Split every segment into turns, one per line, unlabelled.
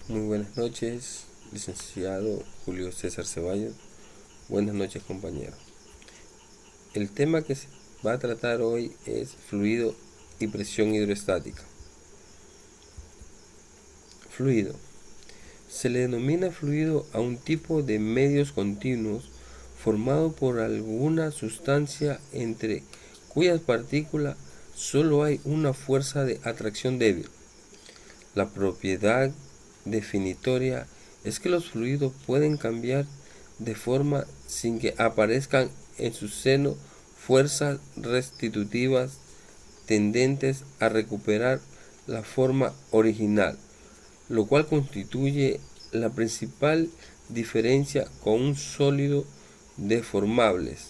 Muy buenas noches, licenciado Julio César Ceballos. Buenas noches, compañero. El tema que se va a tratar hoy es fluido y presión hidroestática. Fluido. Se le denomina fluido a un tipo de medios continuos formado por alguna sustancia entre cuyas partículas solo hay una fuerza de atracción débil. La propiedad definitoria es que los fluidos pueden cambiar de forma sin que aparezcan en su seno fuerzas restitutivas tendentes a recuperar la forma original, lo cual constituye la principal diferencia con un sólido deformables,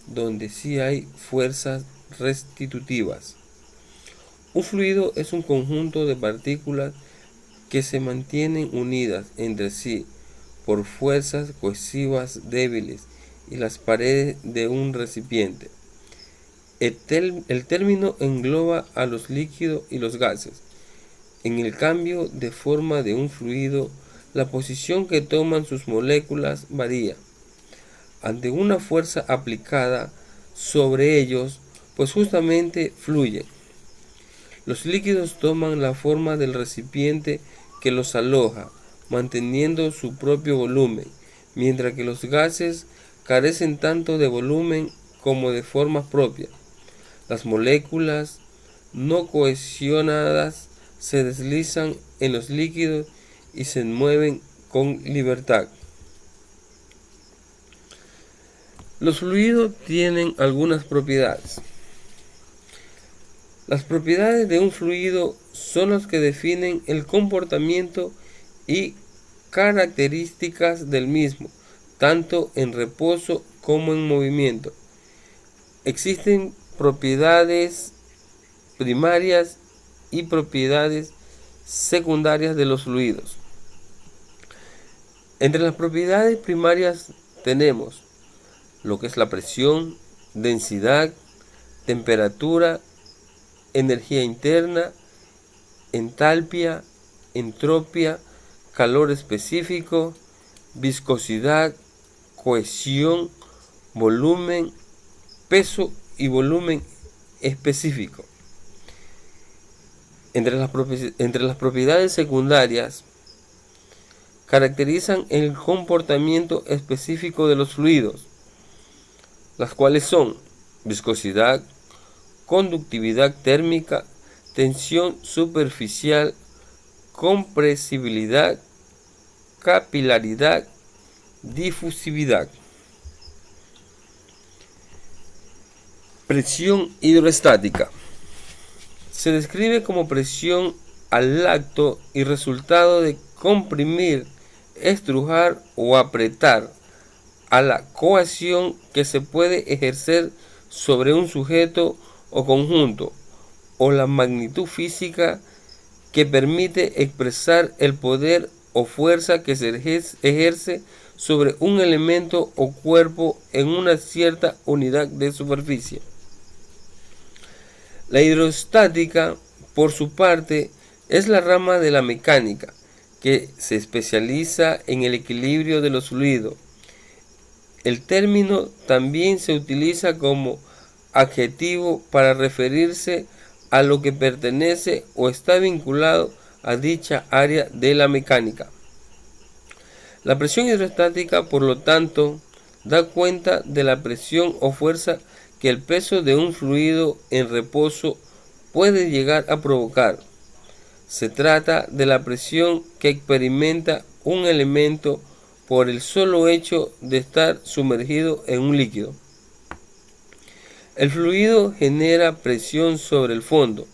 donde sí hay fuerzas restitutivas. Un fluido es un conjunto de partículas que se mantienen unidas entre sí por fuerzas cohesivas débiles y las paredes de un recipiente. El término engloba a los líquidos y los gases. En el cambio de forma de un fluido, la posición que toman sus moléculas varía ante una fuerza aplicada sobre ellos, pues justamente fluyen. Los líquidos toman la forma del recipiente que los aloja, manteniendo su propio volumen, mientras que los gases carecen tanto de volumen como de forma propia. Las moléculas no cohesionadas se deslizan en los líquidos y se mueven con libertad. Los fluidos tienen algunas propiedades. Las propiedades de un fluido son las que definen el comportamiento y características del mismo, tanto en reposo como en movimiento. Existen propiedades primarias y propiedades secundarias de los fluidos. Entre las propiedades primarias tenemos lo que es la presión, densidad, temperatura, energía interna, entalpia, entropía, calor específico, viscosidad, cohesión, volumen, peso y volumen específico. Entre las propiedades secundarias caracterizan el comportamiento específico de los fluidos, las cuales son viscosidad, conductividad térmica, tensión superficial, compresibilidad, capilaridad, difusividad. Presión hidroestática. Se describe como presión al acto y resultado de comprimir, estrujar o apretar a la coacción que se puede ejercer sobre un sujeto o conjunto, o la magnitud física que permite expresar el poder o fuerza que se ejerce sobre un elemento o cuerpo en una cierta unidad de superficie. La hidrostática, por su parte, es la rama de la mecánica que se especializa en el equilibrio de los fluidos. El término también se utiliza como adjetivo para referirse a lo que pertenece o está vinculado a dicha área de la mecánica. La presión hidrostática, por lo tanto, da cuenta de la presión o fuerza que el peso de un fluido en reposo puede llegar a provocar. Se trata de la presión que experimenta un elemento por el solo hecho de estar sumergido en un líquido. El fluido genera presión sobre el fondo,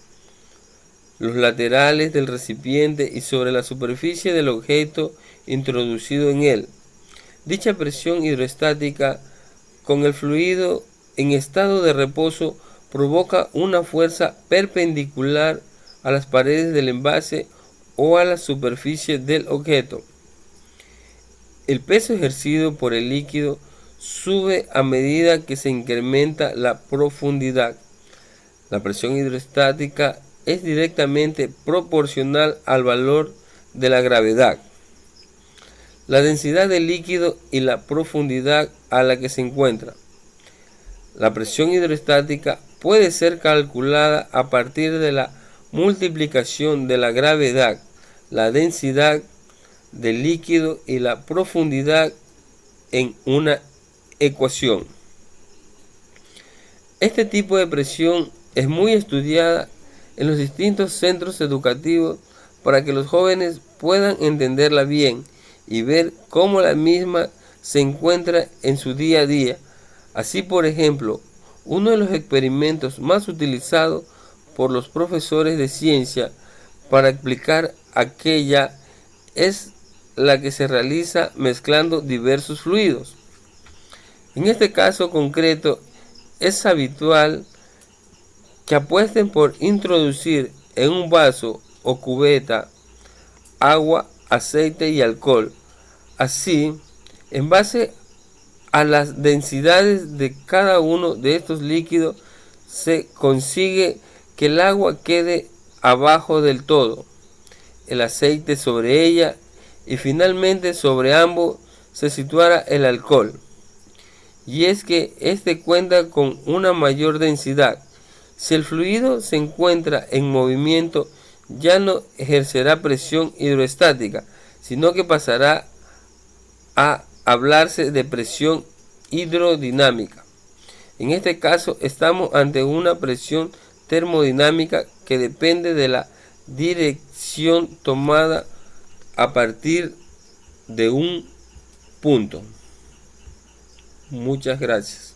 los laterales del recipiente y sobre la superficie del objeto introducido en él. Dicha presión hidrostática con el fluido en estado de reposo provoca una fuerza perpendicular a las paredes del envase o a la superficie del objeto. El peso ejercido por el líquido sube a medida que se incrementa la profundidad. La presión hidrostática es directamente proporcional al valor de la gravedad, la densidad del líquido y la profundidad a la que se encuentra. La presión hidrostática puede ser calculada a partir de la multiplicación de la gravedad, la densidad del líquido y la profundidad en una ecuación. Este tipo de presión es muy estudiada en los distintos centros educativos para que los jóvenes puedan entenderla bien y ver cómo la misma se encuentra en su día a día. Así, por ejemplo, uno de los experimentos más utilizados por los profesores de ciencia para explicar aquella es la que se realiza mezclando diversos fluidos. En este caso concreto, es habitual que apuesten por introducir en un vaso o cubeta agua, aceite y alcohol. Así, en base a las densidades de cada uno de estos líquidos, se consigue que el agua quede abajo del todo, el aceite sobre ella y finalmente sobre ambos se situara el alcohol. Y es que este cuenta con una mayor densidad. Si el fluido se encuentra en movimiento, ya no ejercerá presión hidrostática, sino que pasará a hablarse de presión hidrodinámica. En este caso estamos ante una presión termodinámica que depende de la dirección tomada a partir de un punto. Muchas gracias.